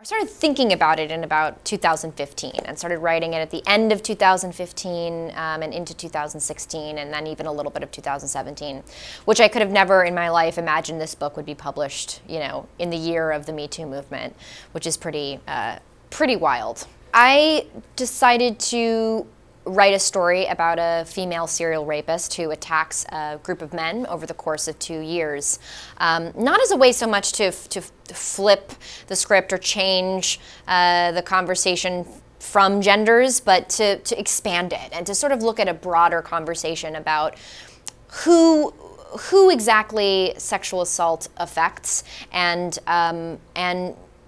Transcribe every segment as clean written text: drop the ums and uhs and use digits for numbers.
I started thinking about it in about 2015 and started writing it at the end of 2015 and into 2016 and then even a little bit of 2017, which I could have never in my life imagined this book would be published, you know, in the year of the Me Too movement, which is pretty wild. I decided to write a story about a female serial rapist who attacks a group of men over the course of 2 years. Not as a way so much to flip the script or change the conversation from genders, but to expand it and to sort of look at a broader conversation about who exactly sexual assault affects and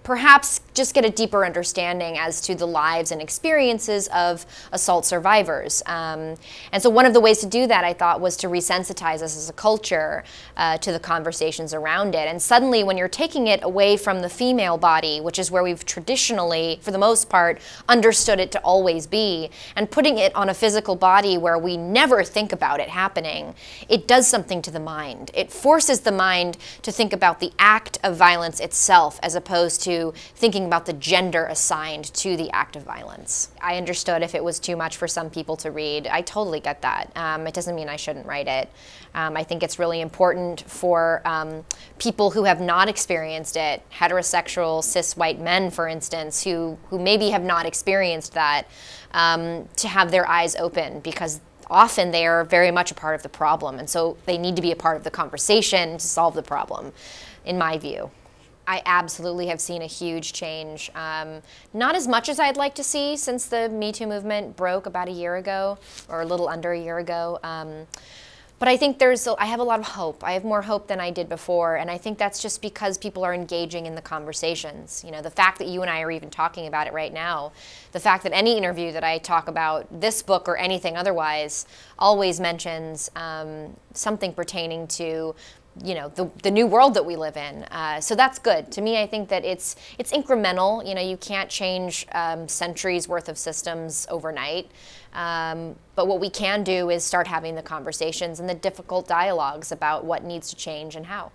perhaps just get a deeper understanding as to the lives and experiences of assault survivors. And so one of the ways to do that, I thought, was to resensitize us as a culture to the conversations around it. And suddenly, when you're taking it away from the female body, which is where we've traditionally, for the most part, understood it to always be, and putting it on a physical body where we never think about it happening, it does something to the mind. It forces the mind to think about the act of violence itself as opposed to thinking about the gender assigned to the act of violence. I understood if it was too much for some people to read. I totally get that. It doesn't mean I shouldn't write it. I think it's really important for people who have not experienced it, heterosexual, cis white men, for instance, who maybe have not experienced that, to have their eyes open, because often they are very much a part of the problem, and so they need to be a part of the conversation to solve the problem, in my view. I absolutely have seen a huge change. Not as much as I'd like to see since the Me Too movement broke about a year ago, or a little under a year ago. But I think I have a lot of hope. I have more hope than I did before, and I think that's just because people are engaging in the conversations. You know, the fact that you and I are even talking about it right now, the fact that any interview that I talk about this book or anything otherwise always mentions something pertaining to, you know, the new world that we live in. So that's good. To me, I think that it's incremental. You know, you can't change centuries worth of systems overnight. But what we can do is start having the conversations and the difficult dialogues about what needs to change and how.